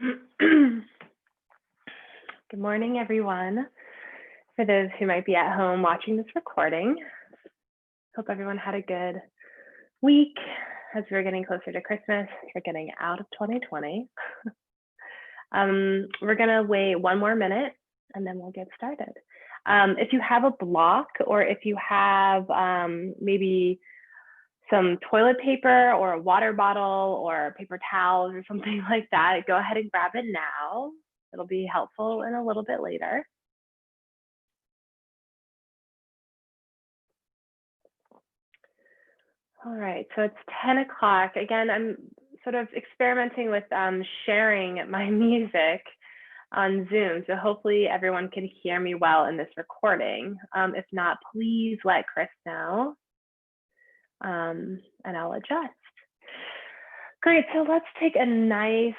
Good morning, everyone. For those who might be at home watching this recording, hope everyone had a good week as we're getting closer to Christmas. We're getting out of 2020. We're gonna wait one more minute and then we'll get started. If you have a block or if you have maybe some toilet paper or a water bottle or paper towels or something like that, go ahead and grab it now. It'll be helpful in a little bit later. All right, so it's 10 o'clock. Again, I'm sort of experimenting with sharing my music on Zoom. So hopefully everyone can hear me well in this recording. If not, please let Chris know and I'll adjust. Great, so let's take a nice,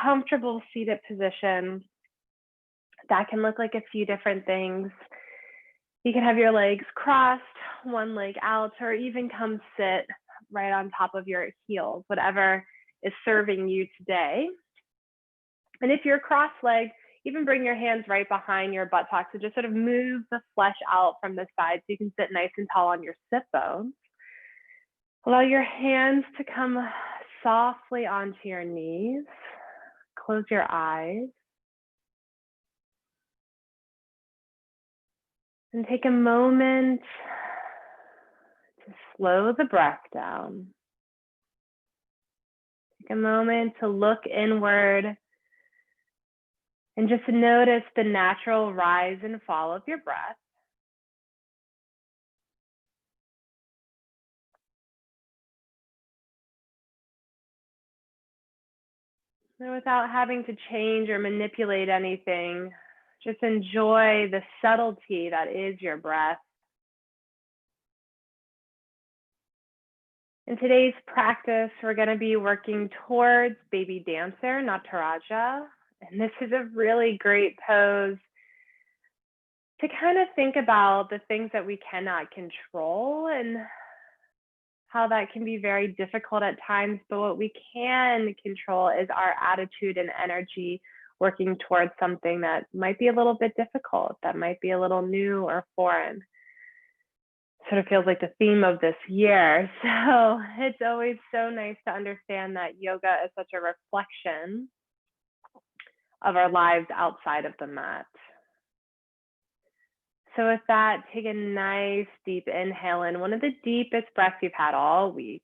comfortable seated position. That can look like a few different things. You can have your legs crossed, one leg out, or even come sit right on top of your heels, whatever is serving you today. And if you're cross-legged, even bring your hands right behind your buttocks and just sort of move the flesh out from the side so you can sit nice and tall on your sit bones. Allow your hands to come softly onto your knees. Close your eyes. And take a moment to slow the breath down. Take a moment to look inward and just notice the natural rise and fall of your breath. And without having to change or manipulate anything, just enjoy the subtlety that is your breath. In today's practice, we're going to be working towards baby dancer, Nataraja. And this is a really great pose to kind of think about the things that we cannot control and how that can be very difficult at times. But what we can control is our attitude and energy working towards something that might be a little bit difficult, that might be a little new or foreign. Sort of feels like the theme of this year. So it's always so nice to understand that yoga is such a reflection of our lives outside of the mat. So with that, take a nice deep inhale in, one of the deepest breaths you've had all week.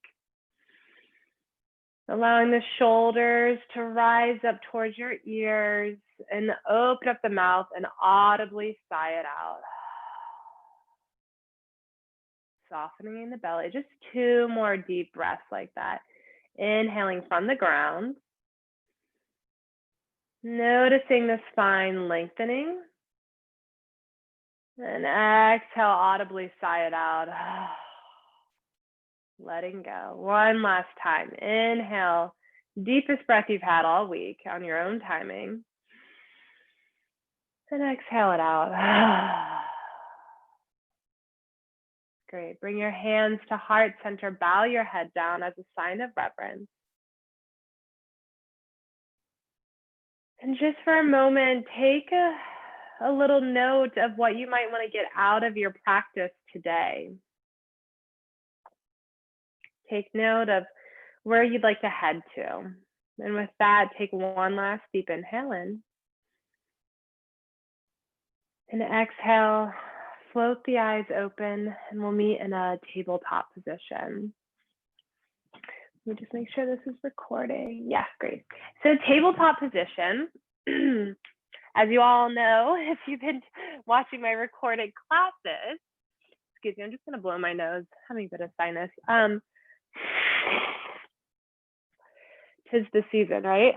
Allowing the shoulders to rise up towards your ears and open up the mouth and audibly sigh it out. Softening in the belly, just 2 more deep breaths like that. Inhaling from the ground. Noticing the spine lengthening. And exhale, audibly sigh it out. Letting go. One last time. Inhale, deepest breath you've had all week on your own timing. And exhale it out. Great. Bring your hands to heart center. Bow your head down as a sign of reverence. And just for a moment, take a little note of what you might want to get out of your practice today. Take note of where you'd like to head to. And with that, take one last deep inhale in. And exhale, float the eyes open, and we'll meet in a tabletop position. Let me just make sure this is recording. Yeah, great. So having position, as you all know, if you've been watching my recorded classes, excuse me, I'm just gonna blow my nose, having a bit of sinus. 'Tis the season, right?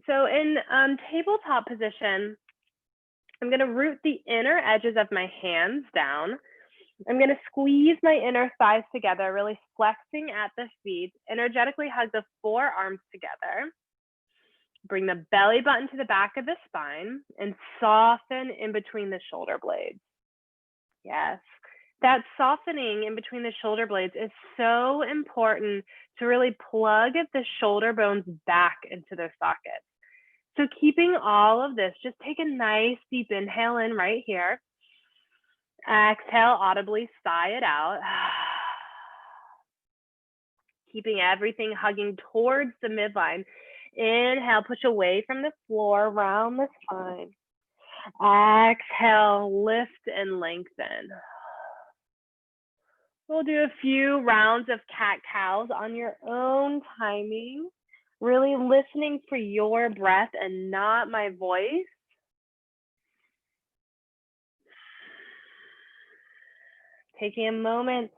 So in tabletop position, I'm gonna root the inner edges of my hands down. I'm gonna squeeze my inner thighs together, really flexing at the feet, energetically hug the forearms together. Bring the belly button to the back of the spine and soften in between the shoulder blades. Yes, That softening in between the shoulder blades is so important to really plug the shoulder bones back into their sockets. So keeping all of this, just take a nice deep inhale in right here. Exhale, audibly sigh it out. Keeping everything hugging towards the midline. Inhale, push away from the floor, round the spine. Exhale, lift and lengthen. We'll do a few rounds of cat-cows on your own timing, really listening for your breath and not my voice. Taking a moment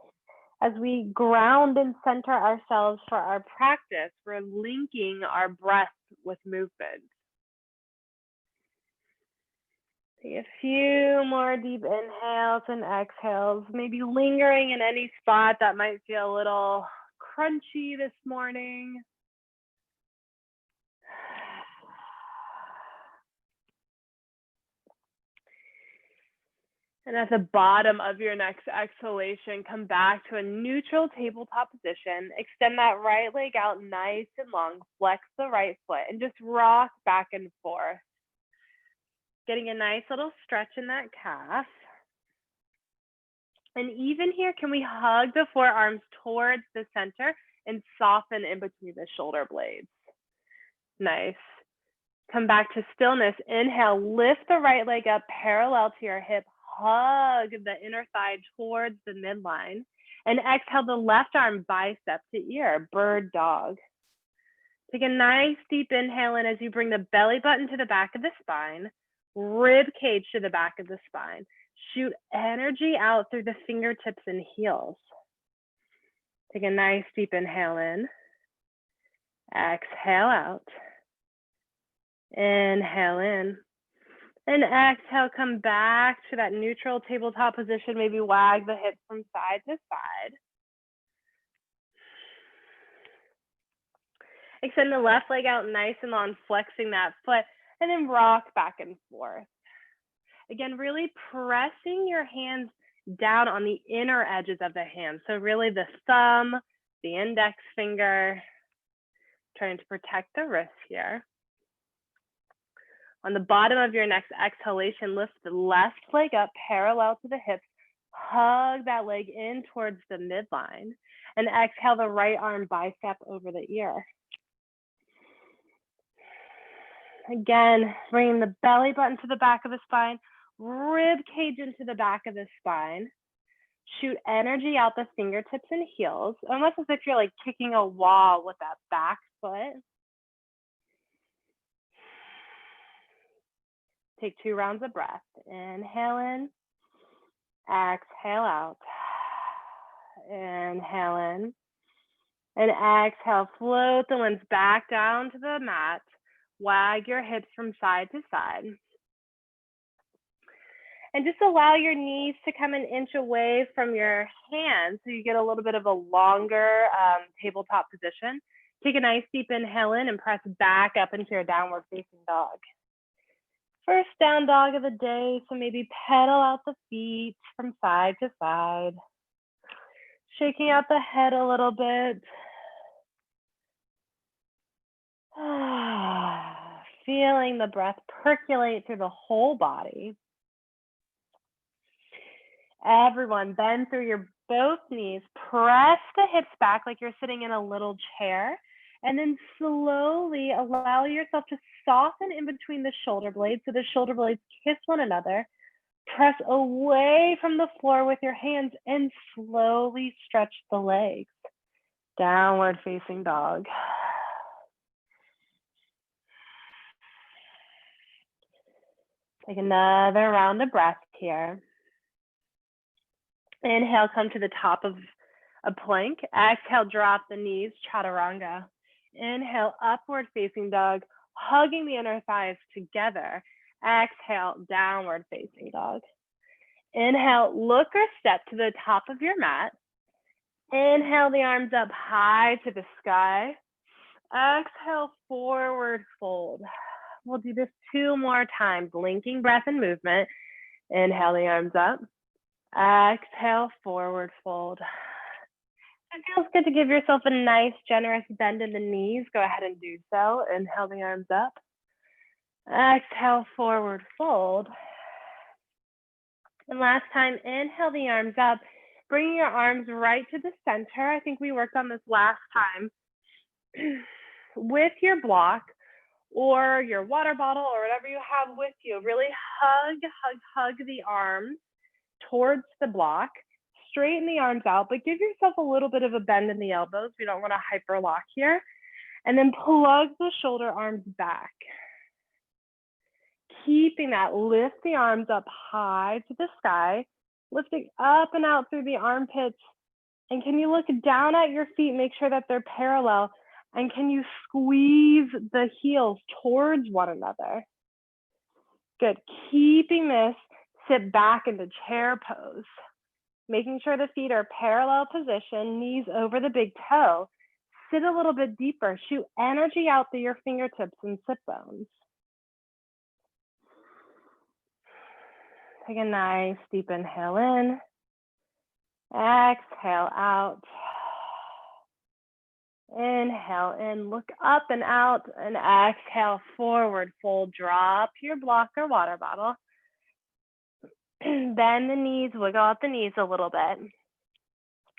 as we ground and center ourselves for our practice, we're linking our breath with movement. Take a few more deep inhales and exhales, maybe lingering in any spot that might feel a little crunchy this morning. And at the bottom of your next exhalation, come back to a neutral tabletop position. Extend that right leg out nice and long. Flex the right foot and just rock back and forth. Getting a nice little stretch in that calf. And even here, can we hug the forearms towards the center and soften in between the shoulder blades? Nice. Come back to stillness. Inhale, lift the right leg up parallel to your hip. Hug the inner thigh towards the midline. And exhale the left arm bicep to ear, bird dog. Take a nice deep inhale in as you bring the belly button to the back of the spine, rib cage to the back of the spine. Shoot energy out through the fingertips and heels. Take a nice deep inhale in. Exhale out. Inhale in. And exhale, come back to that neutral tabletop position. Maybe wag the hips from side to side. Extend the left leg out nice and long, flexing that foot, and then rock back and forth. Again, really pressing your hands down on the inner edges of the hands. So really the thumb, the index finger, trying to protect the wrist here. On the bottom of your next exhalation, lift the left leg up parallel to the hips. Hug that leg in towards the midline. And exhale the right arm bicep over the ear. Again, bringing the belly button to the back of the spine, rib cage into the back of the spine. Shoot energy out the fingertips and heels, almost as if you're like kicking a wall with that back foot. Take 2 rounds of breath. Inhale in, exhale out. Inhale in, and exhale. Float the limbs back down to the mat. Wag your hips from side to side. And just allow your knees to come an inch away from your hands so you get a little bit of a longer tabletop position. Take a nice deep inhale in and press back up into your downward facing dog. First down dog of the day, so maybe pedal out the feet from side to side. Shaking out the head a little bit. Feeling the breath percolate through the whole body. Everyone, bend through your both knees. Press the hips back like you're sitting in a little chair. And then slowly allow yourself to soften in between the shoulder blades so the shoulder blades kiss one another. Press away from the floor with your hands and slowly stretch the legs. Downward facing dog. Take another round of breath here. Inhale, come to the top of a plank. Exhale, drop the knees, chaturanga. Inhale, upward facing dog, hugging the inner thighs together. Exhale, downward facing dog. Inhale, look or step to the top of your mat. Inhale the arms up high to the sky. Exhale, forward fold. We'll do this 2 more times, linking breath and movement. Inhale the arms up. Exhale, forward fold. It feels good to give yourself a nice, generous bend in the knees. Go ahead and do so. Inhale the arms up. Exhale, forward fold. And last time, inhale the arms up. Bring your arms right to the center. I think we worked on this last time. With your block or your water bottle or whatever you have with you, really hug the arms towards the block. Straighten the arms out, but give yourself a little bit of a bend in the elbows. We don't want to hyperlock here. And then plug the shoulder arms back. Keeping that, lift the arms up high to the sky, lifting up and out through the armpits. And can you look down at your feet, make sure that they're parallel, and can you squeeze the heels towards one another? Good, keeping this, sit back into chair pose. Making sure the feet are parallel position, knees over the big toe. Sit a little bit deeper, shoot energy out through your fingertips and sit bones. Take a nice deep inhale in. Exhale out. Inhale in, look up and out, and exhale, forward fold. Drop your block or water bottle. Bend the knees, wiggle out the knees a little bit.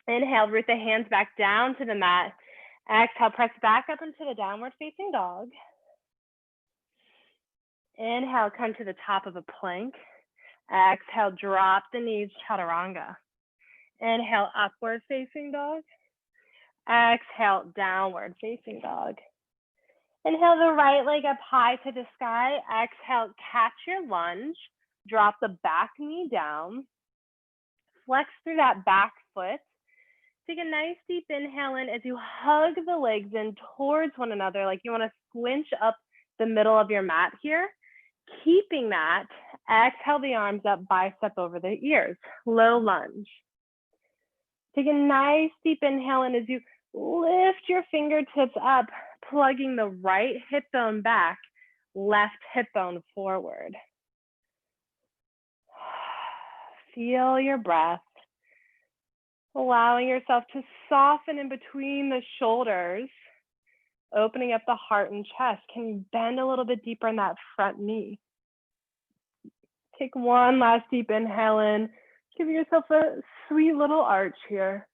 Inhale, root the hands back down to the mat. Exhale, press back up into the downward facing dog. Inhale, come to the top of a plank. Exhale, drop the knees, chaturanga. Inhale, upward facing dog. Exhale, downward facing dog. Inhale the right leg up high to the sky. Exhale, catch your lunge. Drop the back knee down. Flex through that back foot. Take a nice deep inhale in as you hug the legs in towards one another, like you want to squinch up the middle of your mat here. Keeping that, exhale the arms up, bicep over the ears, low lunge. Take a nice deep inhale in as you lift your fingertips up, plugging the right hip bone back, left hip bone forward. Feel your breath, allowing yourself to soften in between the shoulders, opening up the heart and chest. Can you bend a little bit deeper in that front knee? Take one last deep inhale in. Give yourself a sweet little arch here.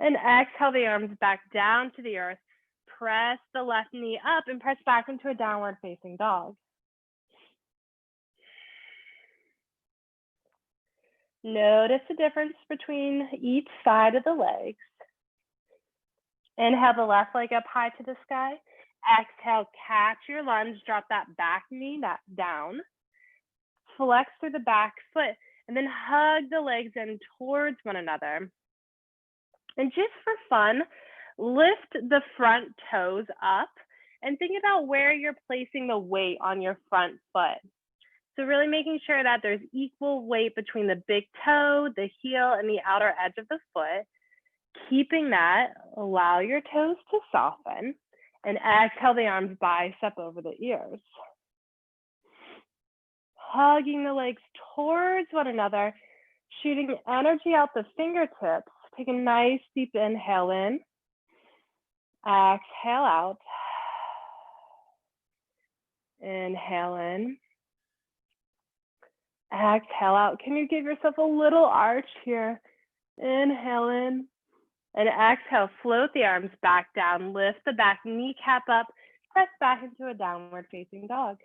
And exhale the arms back down to the earth. Press the left knee up and press back into a downward facing dog. Notice the difference between each side of the legs. Inhale the left leg up high to the sky. Exhale, catch your lunge, drop that back knee down. Flex through the back foot, and then hug the legs in towards one another. And just for fun, lift the front toes up and think about where you're placing the weight on your front foot. So really making sure that there's equal weight between the big toe, the heel, and the outer edge of the foot. Keeping that, allow your toes to soften, and exhale the arms bicep over the ears. Hugging the legs towards one another, shooting energy out the fingertips. Take a nice deep inhale in. Exhale out. Inhale in. Exhale out. Can you give yourself a little arch here? Inhale in. And exhale, float the arms back down. Lift the back kneecap up. Press back into a downward facing dog.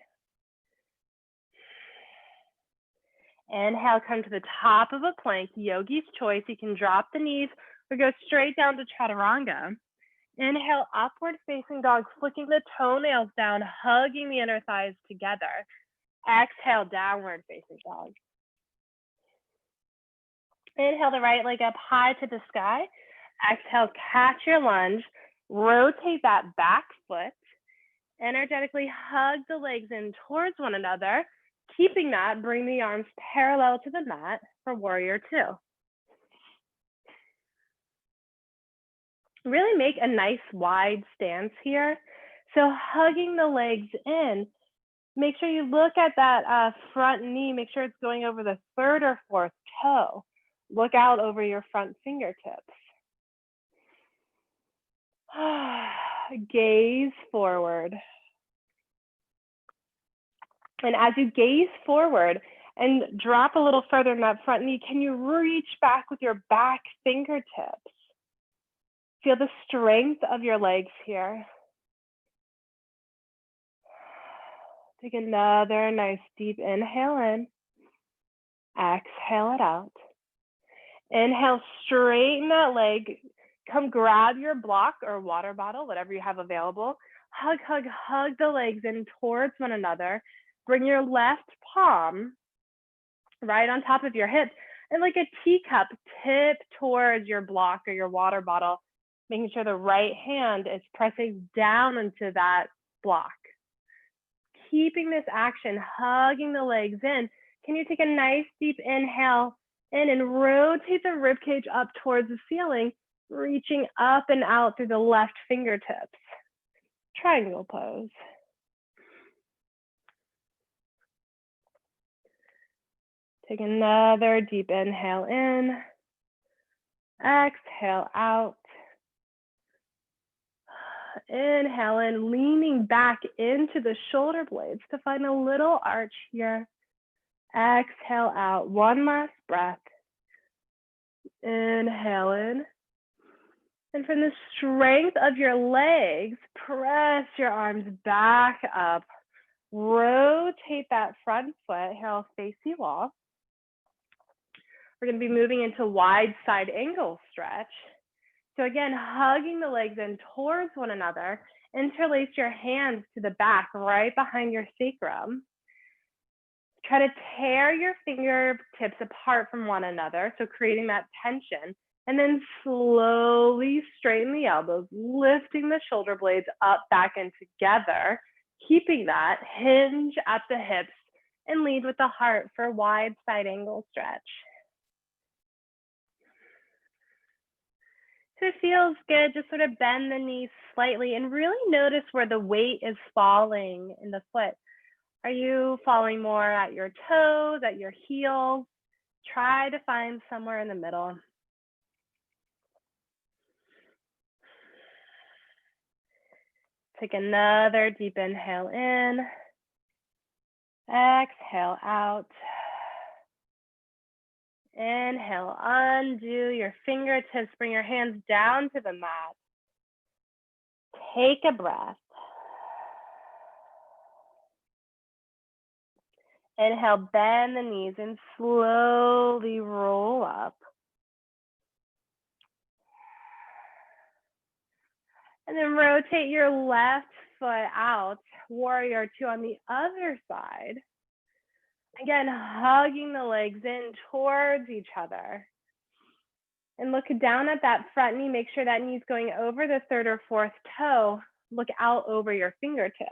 Inhale, come to the top of a plank, yogi's choice. You can drop the knees or go straight down to chaturanga. Inhale, upward facing dog, flicking the toenails down, hugging the inner thighs together. Exhale, downward facing dog. Inhale the right leg up high to the sky. Exhale, catch your lunge, rotate that back foot, energetically hug the legs in towards one another. Keeping that, bring the arms parallel to the mat for warrior two. Really make a nice wide stance here. So hugging the legs in, make sure you look at that front knee, make sure it's going over the third or fourth toe. Look out over your front fingertips. Gaze forward. And as you gaze forward and drop a little further in that front knee, can you reach back with your back fingertips? Feel the strength of your legs here. Take another nice deep inhale in. Exhale it out. Inhale, straighten that leg. Come grab your block or water bottle, whatever you have available. Hug, hug, hug the legs in towards one another. Bring your left palm right on top of your hip and like a teacup, tip towards your block or your water bottle, making sure the right hand is pressing down into that block. Keeping this action, hugging the legs in. Can you take a nice deep inhale in and rotate the ribcage up towards the ceiling, reaching up and out through the left fingertips. Triangle pose. Take another deep inhale in. Exhale out. Inhale in, leaning back into the shoulder blades to find a little arch here. Exhale out. One last breath. Inhale in. And from the strength of your legs, press your arms back up. Rotate that front foot. Here, I'll face you all. We're going to be moving into wide side angle stretch. So again, hugging the legs in towards one another. Interlace your hands to the back, right behind your sacrum. Try to tear your fingertips apart from one another, so creating that tension. And then slowly straighten the elbows, lifting the shoulder blades up, back, and together. Keeping that, hinge at the hips, and lead with the heart for wide side angle stretch. So it feels good, just sort of bend the knees slightly and really notice where the weight is falling in the foot. Are you falling more at your toes, at your heels? Try to find somewhere in the middle. Take another deep inhale in. Exhale out. Inhale, undo your fingertips, bring your hands down to the mat. Take a breath. Inhale, bend the knees and slowly roll up. And then rotate your left foot out, warrior two on the other side. Again, hugging the legs in towards each other. And look down at that front knee. Make sure that knee's going over the third or fourth toe. Look out over your fingertips.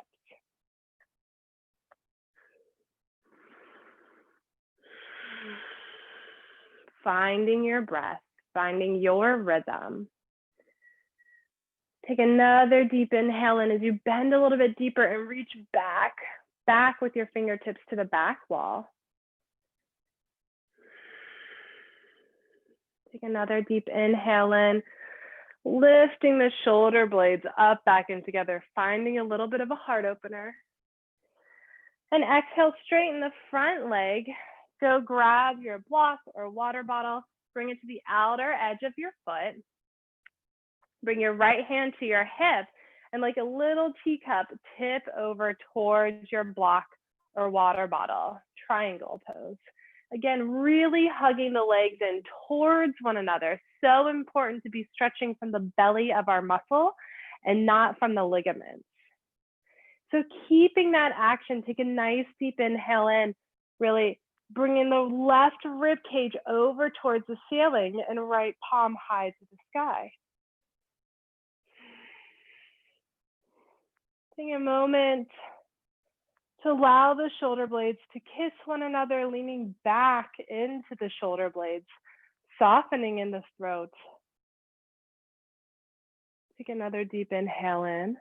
Finding your breath, finding your rhythm. Take another deep inhale in as you bend a little bit deeper and reach back with your fingertips to the back wall. Take another deep inhale in, lifting the shoulder blades up, back, and together, finding a little bit of a heart opener. And exhale, straighten the front leg. Go grab your block or water bottle, bring it to the outer edge of your foot. Bring your right hand to your hip and like a little teacup, tip over towards your block or water bottle, triangle pose. Again, really hugging the legs in towards one another. So important to be stretching from the belly of our muscle and not from the ligaments. So keeping that action, take a nice deep inhale in, really bringing the left rib cage over towards the ceiling and right palm high to the sky. Take a moment to allow the shoulder blades to kiss one another, leaning back into the shoulder blades, softening in the throat. Take another deep inhale in.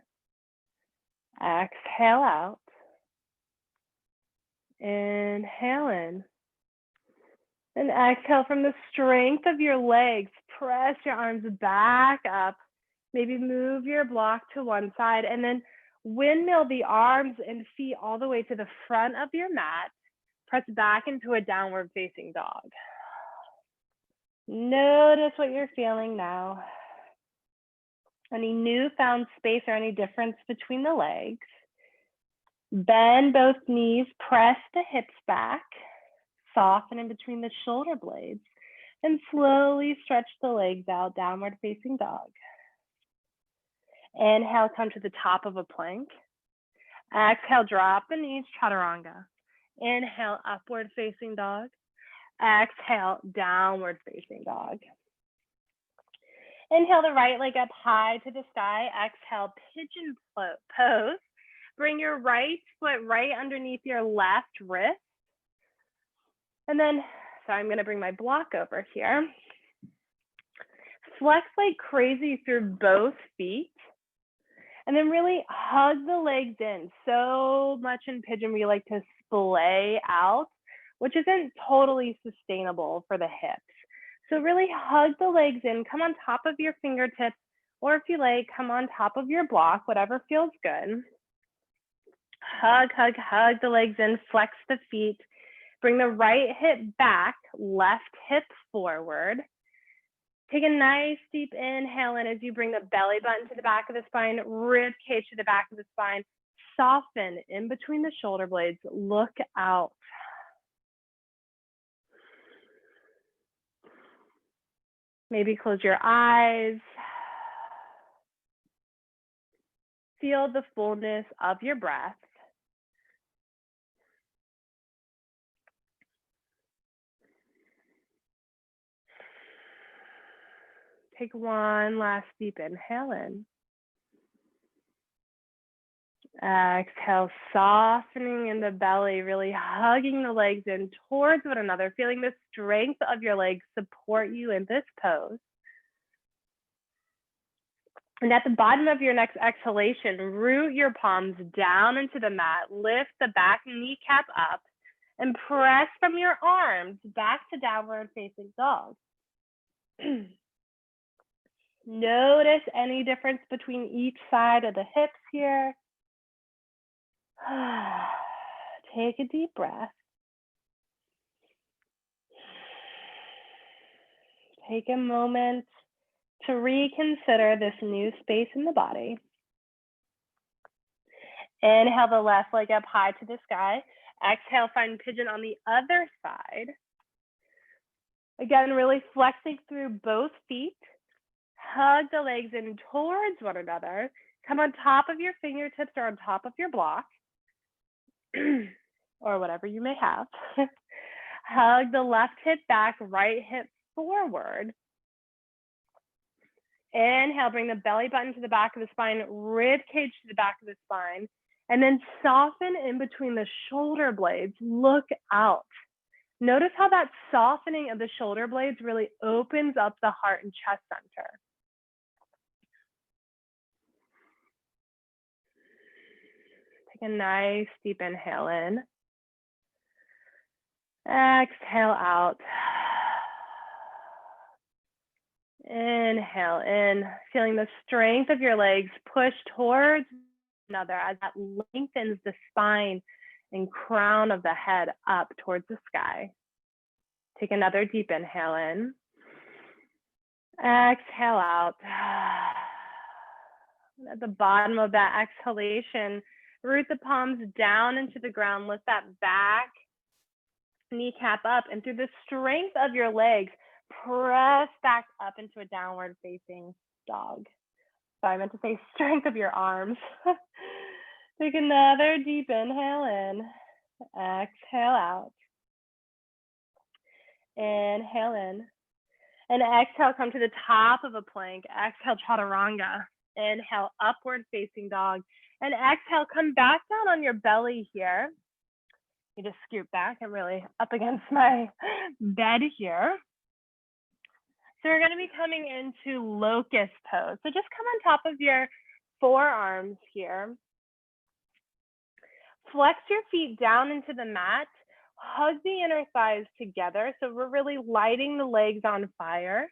Exhale out. Inhale in. And exhale from the strength of your legs. Press your arms back up. Maybe move your block to one side and then windmill the arms and feet all the way to the front of your mat. Press back into a downward facing dog. Notice what you're feeling now. Any newfound space or any difference between the legs. Bend both knees, press the hips back, soften in between the shoulder blades, and slowly stretch the legs out, downward facing dog. Inhale, come to the top of a plank. Exhale, drop the knees, chaturanga. Inhale, upward facing dog. Exhale, downward facing dog. Inhale the right leg up high to the sky. Exhale, pigeon pose. Bring your right foot right underneath your left wrist. And then, so I'm gonna bring my block over here. Flex like crazy through both feet. And then really hug the legs in. So much in pigeon we like to splay out, which isn't totally sustainable for the hips. So really hug the legs in, come on top of your fingertips, or if you like, come on top of your block, whatever feels good. Hug, hug, hug the legs in, flex the feet. Bring the right hip back, left hip forward. Take a nice deep inhale in as you bring the belly button to the back of the spine, rib cage to the back of the spine. Soften in between the shoulder blades, look out. Maybe close your eyes. Feel the fullness of your breath. Take one last deep inhale in. Exhale, softening in the belly, really hugging the legs in towards one another, feeling the strength of your legs support you in this pose. And at the bottom of your next exhalation, root your palms down into the mat, lift the back kneecap up, and press from your arms back to downward facing dog. Notice any difference between each side of the hips here. Take a deep breath. Take a moment to reconsider this new space in the body. Inhale the left leg up high to the sky. Exhale, find pigeon on the other side. Again, really flexing through both feet. Hug the legs in towards one another. Come on top of your fingertips or on top of your block, or whatever you may have. Hug the left hip back, right hip forward. Inhale, bring the belly button to the back of the spine, rib cage to the back of the spine, and then soften in between the shoulder blades. Look out. Notice how that softening of the shoulder blades really opens up the heart and chest center. Take a nice deep inhale in. Exhale out. Inhale in, feeling the strength of your legs push towards another as that lengthens the spine and crown of the head up towards the sky. Take another deep inhale in. Exhale out. At the bottom of that exhalation, root the palms down into the ground, lift that back kneecap up, and through the strength of your legs, press back up into a downward facing dog. So I meant to say strength of your arms. Take another deep inhale in. Exhale out. Inhale in. And exhale, come to the top of a plank. Exhale, chaturanga. Inhale, upward facing dog. And exhale, come back down on your belly here. You just scoot back. I'm really up against my bed here. So we're going to be coming into locust pose. So just come on top of your forearms here. Flex your feet down into the mat. Hug the inner thighs together. So we're really lighting the legs on fire.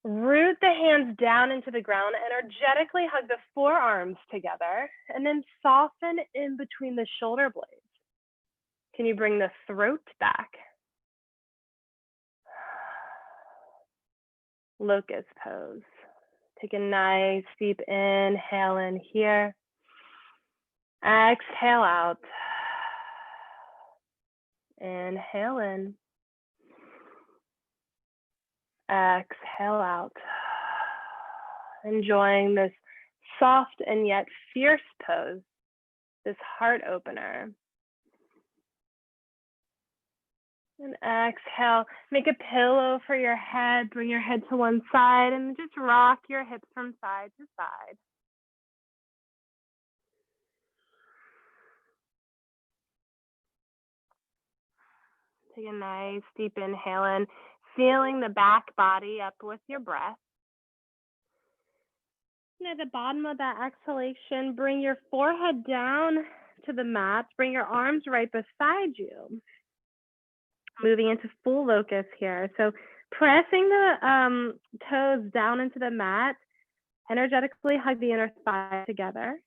Root the hands down into the ground, energetically hug the forearms together, and then soften in between the shoulder blades. Can you bring the throat back? Locust pose. Take a nice deep inhale in here. Exhale out. Inhale in. Exhale out. Enjoying this soft and yet fierce pose, this heart opener. And exhale, make a pillow for your head, bring your head to one side and just rock your hips from side to side. Take a nice deep inhale in, feeling the back body up with your breath. And at the bottom of that exhalation, bring your forehead down to the mat, bring your arms right beside you. Moving into full locust here. So pressing the toes down into the mat, energetically hug the inner thighs together.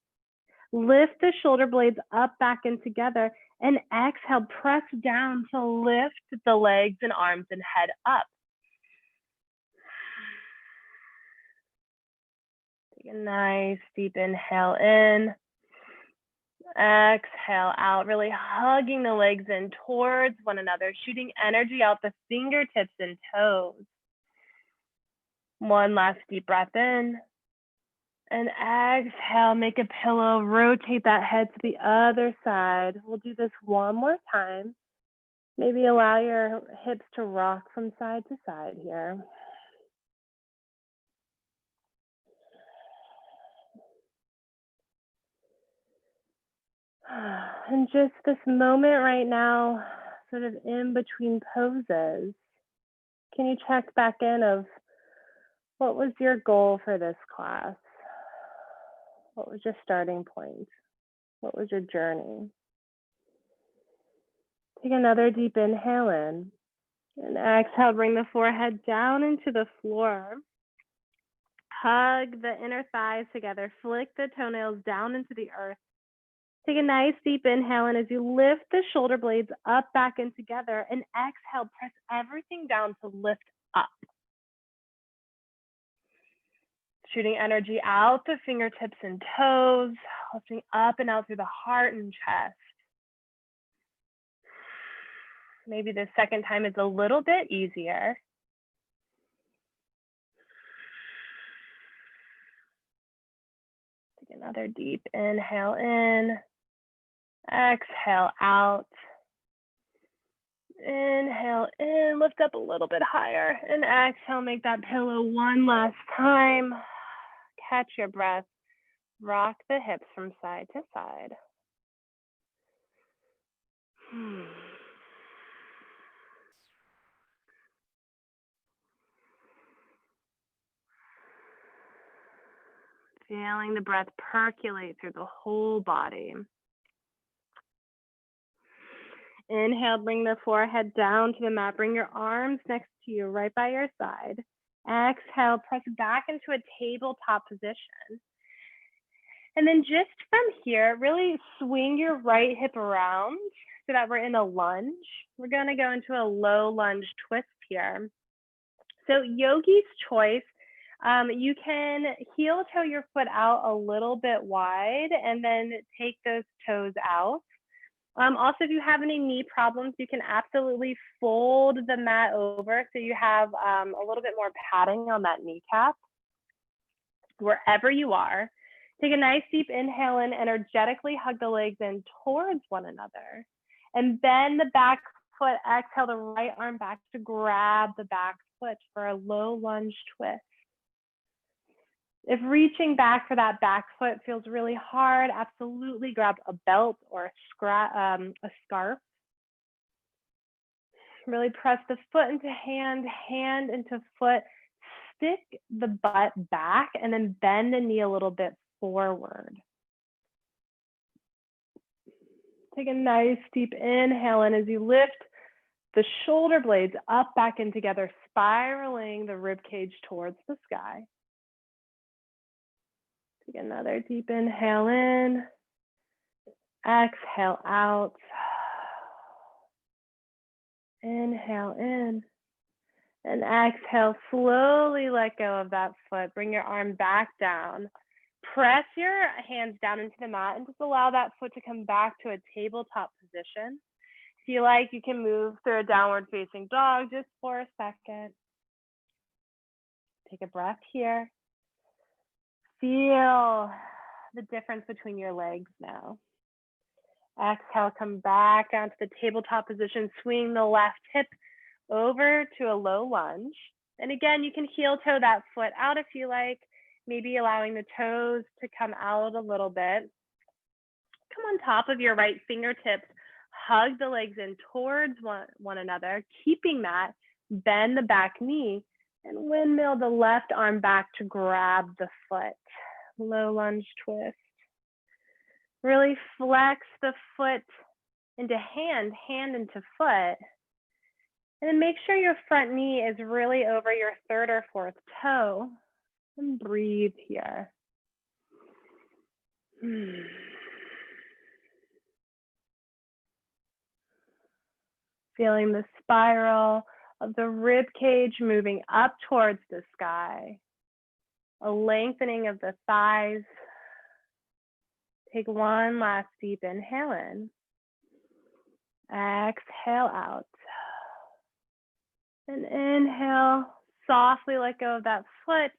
Lift the shoulder blades up, back, and together. And exhale, press down to lift the legs and arms and head up. Take a nice deep inhale in. Exhale out, really hugging the legs in towards one another, shooting energy out the fingertips and toes. One last deep breath in. And exhale, make a pillow, rotate that head to the other side. We'll do this one more time. Maybe allow your hips to rock from side to side here. And just this moment right now, sort of in between poses, can you check back in of what was your goal for this class? What was your starting point? What was your journey? Take another deep inhale in. And exhale, bring the forehead down into the floor. Hug the inner thighs together. Flick the toenails down into the earth. Take a nice deep inhale, and as you lift the shoulder blades up, back, and together, and exhale, press everything down to lift up. Shooting energy out the fingertips and toes, lifting up and out through the heart and chest. Maybe the second time is a little bit easier. Take another deep inhale in. Exhale out. Inhale in, lift up a little bit higher, and exhale, make that pillow one last time. Catch your breath. Rock the hips from side to side. Feeling the breath percolate through the whole body. Inhale, bring the forehead down to the mat. Bring your arms next to you, right by your side. Exhale, press back into a tabletop position. And then just from here, really swing your right hip around so that we're in a lunge. We're gonna go into a low lunge twist here. So yogi's choice, you can heel toe your foot out a little bit wide and then take those toes out. Also, if you have any knee problems, you can absolutely fold the mat over so you have a little bit more padding on that kneecap. Wherever you are, take a nice deep inhale in, energetically hug the legs in towards one another. And bend the back foot, exhale the right arm back to grab the back foot for a low lunge twist. If reaching back for that back foot feels really hard, absolutely grab a belt or a scarf. Really press the foot into hand, hand into foot. Stick the butt back and then bend the knee a little bit forward. Take a nice deep inhale in as you lift the shoulder blades up, back in together, spiraling the rib cage towards the sky. Take another deep inhale in. Exhale out. Inhale in. And exhale, slowly let go of that foot. Bring your arm back down. Press your hands down into the mat and just allow that foot to come back to a tabletop position. If you like, you can move through a downward facing dog just for a second. Take a breath here. Feel the difference between your legs now. Exhale, come back down to the tabletop position. Swing the left hip over to a low lunge. And again, you can heel toe that foot out if you like, maybe allowing the toes to come out a little bit. Come on top of your right fingertips, hug the legs in towards one another, keeping that, bend the back knee, and windmill the left arm back to grab the foot. Low lunge twist. Really flex the foot into hand, hand into foot. And then make sure your front knee is really over your third or fourth toe. And breathe here. Feeling the spiral of the rib cage moving up towards the sky. A lengthening of the thighs. Take one last deep inhale in. Exhale out. And inhale, softly let go of that foot.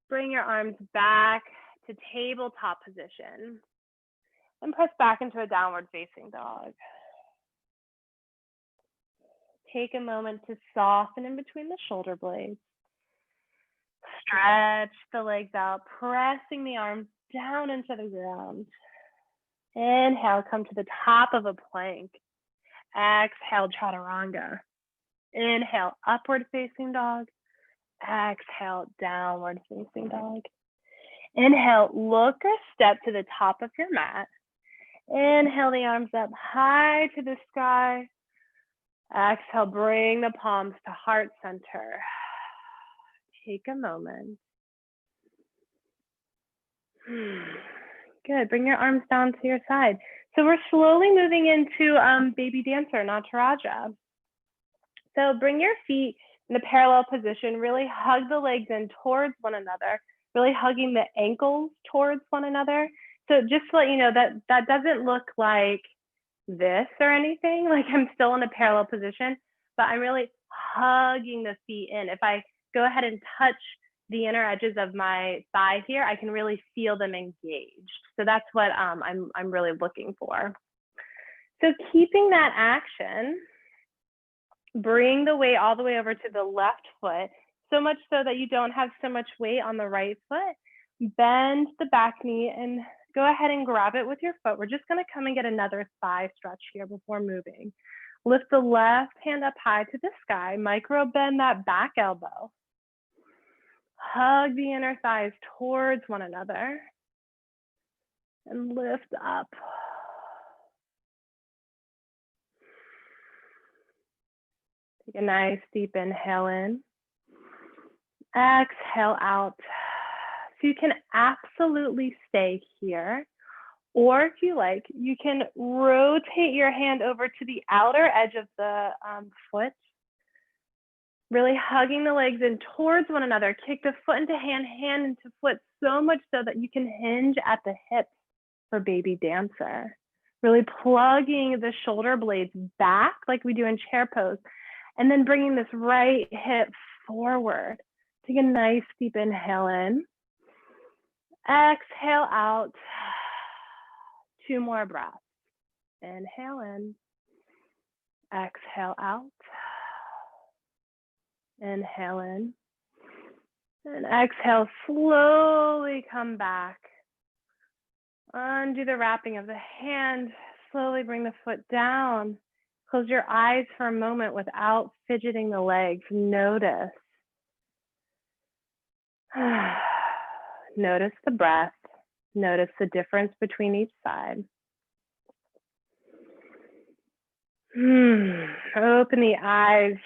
Bring your arms back to tabletop position. And press back into a downward facing dog. Take a moment to soften in between the shoulder blades. Stretch the legs out, pressing the arms down into the ground. Inhale, come to the top of a plank. Exhale, chaturanga. Inhale, upward facing dog. Exhale, downward facing dog. Inhale, look or step to the top of your mat. Inhale the arms up high to the sky. Exhale, bring the palms to heart center. Take a moment. Good, bring your arms down to your side. So we're slowly moving into baby dancer, Nataraja. So bring your feet in a parallel position, really hug the legs in towards one another, really hugging the ankles towards one another. So just to let you know that doesn't look like this or anything, like I'm still in a parallel position, but I'm really hugging the feet in. If I go ahead and touch the inner edges of my thigh here, I can really feel them engaged. So that's what I'm really looking for. So keeping that action, bring the weight all the way over to the left foot, so much so that you don't have so much weight on the right foot. Bend the back knee and go ahead and grab it with your foot. We're just gonna come and get another thigh stretch here before moving. Lift the left hand up high to the sky, micro bend that back elbow. Hug the inner thighs towards one another and lift up. Take a nice deep inhale in. Exhale out. So you can absolutely stay here, or if you like, you can rotate your hand over to the outer edge of the foot, really hugging the legs in towards one another. Kick the foot into hand, hand into foot, so much so that you can hinge at the hips for baby dancer. Really plugging the shoulder blades back like we do in chair pose, and then bringing this right hip forward. Take a nice deep inhale in. Exhale out. 2 more breaths. Inhale in. Exhale out. Inhale in. And exhale, slowly come back. Undo the wrapping of the hand. Slowly bring the foot down. Close your eyes for a moment without fidgeting the legs. Notice. Notice the breath. Notice the difference between each side. Open the eyes.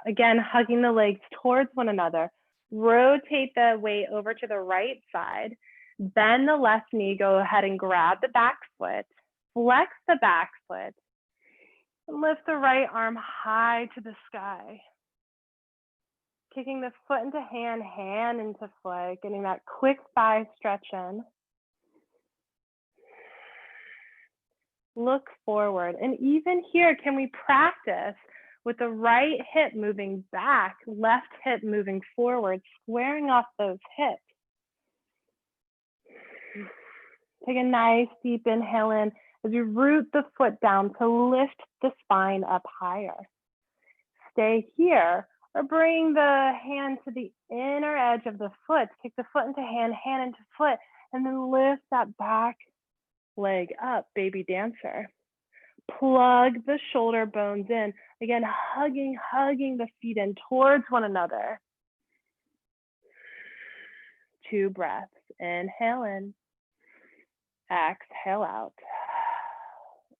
Again, hugging the legs towards one another. Rotate the weight over to the right side. Bend the left knee. Go ahead and grab the back foot. Flex the back foot. And lift the right arm high to the sky. Kicking the foot into hand, hand into foot. Getting that quick thigh stretch in. Look forward. And even here, can we practice with the right hip moving back, left hip moving forward, squaring off those hips. Take a nice deep inhale in as you root the foot down to lift the spine up higher. Stay here or bring the hand to the inner edge of the foot. Kick the foot into hand, hand into foot, and then lift that back leg up, baby dancer. Plug the shoulder bones in. Again, hugging the feet in towards one another. 2 breaths. Inhale in. Exhale out.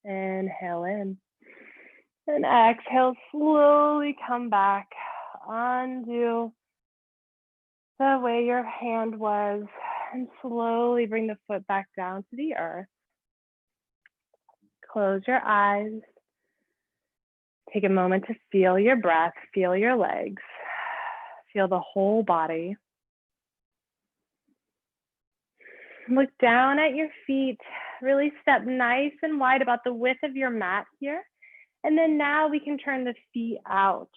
Inhale in. And exhale, slowly come back. Undo the way your hand was. And slowly bring the foot back down to the earth. Close your eyes. Take a moment to feel your breath, feel your legs, feel the whole body. Look down at your feet. Really step nice and wide, about the width of your mat here. And then now we can turn the feet out.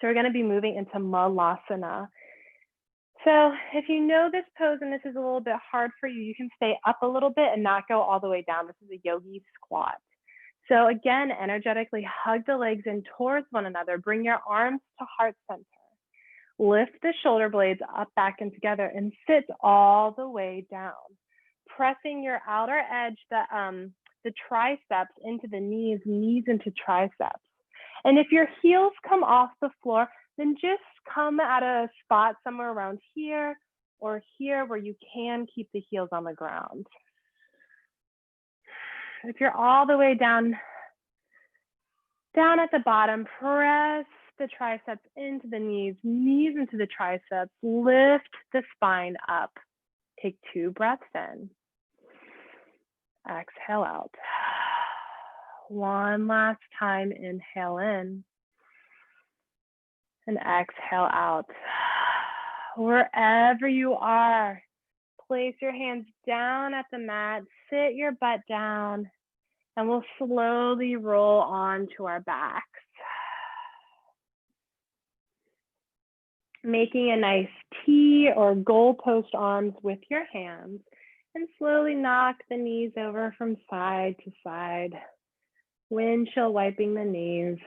So we're going to be moving into Malasana. So if you know this pose and this is a little bit hard for you, you can stay up a little bit and not go all the way down. This is a yogi squat. So again, energetically hug the legs in towards one another. Bring your arms to heart center. Lift the shoulder blades up, back, and together, and sit all the way down. Pressing your outer edge, the triceps into the knees, knees into triceps. And if your heels come off the floor, then just come at a spot somewhere around here or here where you can keep the heels on the ground. If you're all the way down at the bottom, press the triceps into the knees, knees into the triceps, lift the spine up. Take 2 breaths in. Exhale out. One last time, inhale in. And exhale out. Wherever you are, place your hands down at the mat, sit your butt down, and we'll slowly roll onto our backs. Making a nice T or goalpost arms with your hands, and slowly knock the knees over from side to side. Windshield wiping the knees.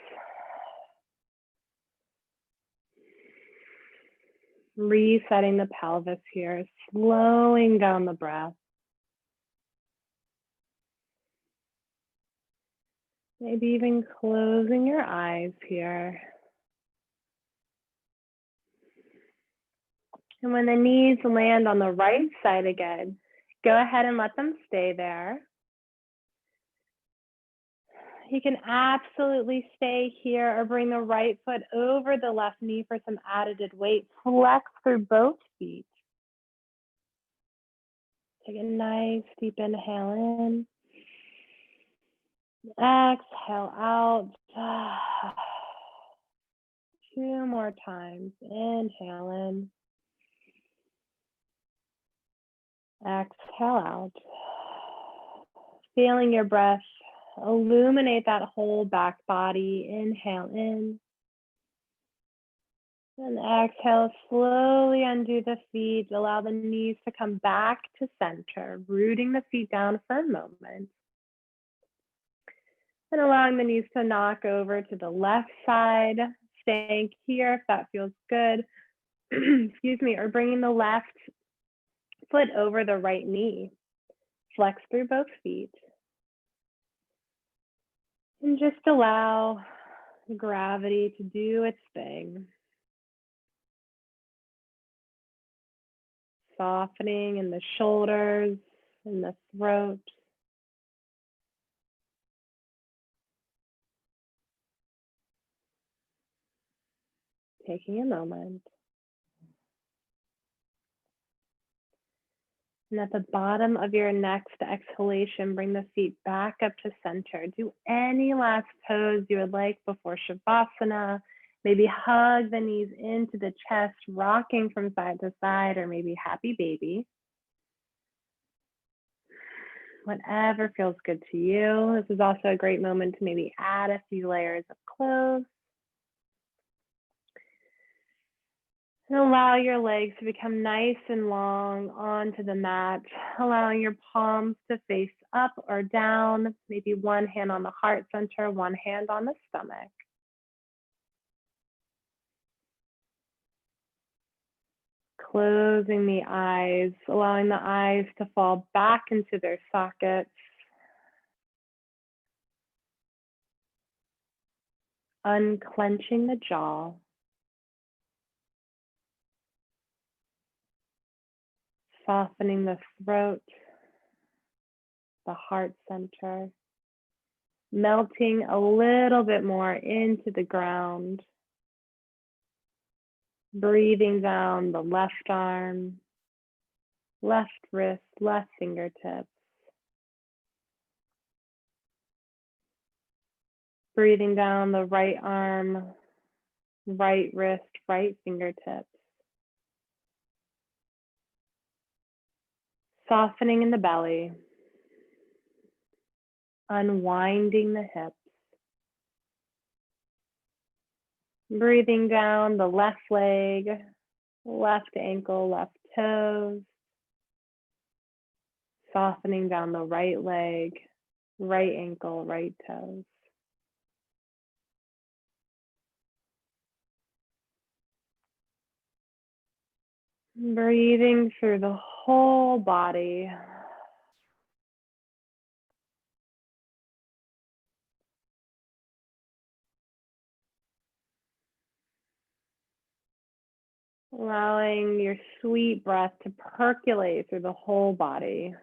Resetting the pelvis here, slowing down the breath. Maybe even closing your eyes here. And when the knees land on the right side again, go ahead and let them stay there. You can absolutely stay here or bring the right foot over the left knee for some added weight. Flex through both feet. Take a nice deep inhale in. Exhale out. 2 more times. Inhale in. Exhale out. Feeling your breath illuminate that whole back body. Inhale in. And exhale, slowly undo the feet. Allow the knees to come back to center, rooting the feet down for a moment. And allowing the knees to knock over to the left side, staying here if that feels good. Excuse me, or bringing the left foot over the right knee. Flex through both feet. And just allow gravity to do its thing. Softening in the shoulders, in the throat. taking a moment. And at the bottom of your next exhalation, bring the feet back up to center. Do any last pose you would like before Shavasana. Maybe hug the knees into the chest, rocking from side to side, or maybe happy baby. Whatever feels good to you. This is also a great moment to maybe add a few layers of clothes. And allow your legs to become nice and long onto the mat, allowing your palms to face up or down, maybe one hand on the heart center, one hand on the stomach. Closing the eyes, allowing the eyes to fall back into their sockets. Unclenching the jaw. Softening the throat, the heart center. Melting a little bit more into the ground. Breathing down the left arm, left wrist, left fingertips. Breathing down the right arm, right wrist, right fingertips. Softening in the belly. Unwinding the hips. Breathing down the left leg, left ankle, left toes. Softening down the right leg, right ankle, right toes. Breathing through the whole body. Allowing your sweet breath to percolate through the whole body.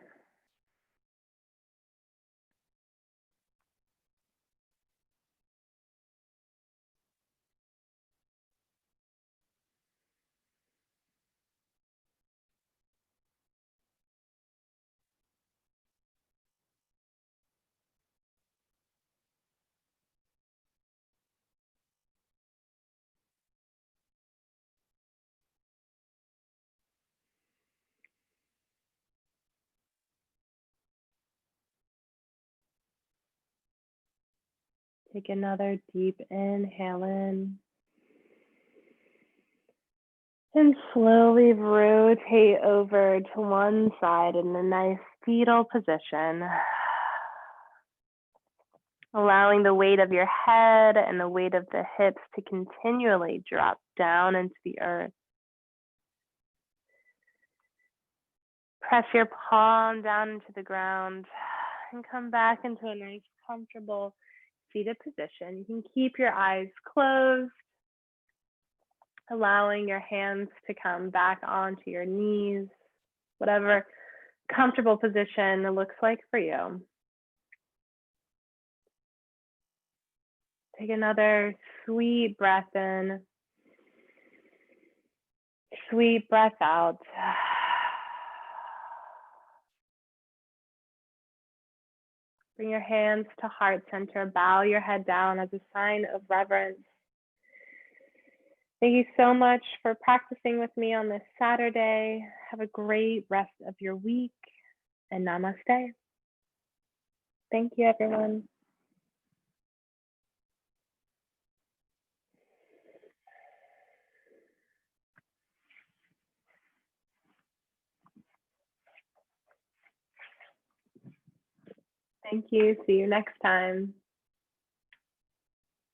Take another deep inhale in. And slowly rotate over to one side in a nice fetal position. Allowing the weight of your head and the weight of the hips to continually drop down into the earth. Press your palm down into the ground and come back into a nice, comfortable seated position. You can keep your eyes closed, allowing your hands to come back onto your knees, whatever comfortable position looks like for you. Take another sweet breath in, sweet breath out. Bring your hands to heart center, bow your head down as a sign of reverence. Thank you so much for practicing with me on this Saturday. Have a great rest of your week, and namaste. Thank you, everyone. Thank you. See you next time.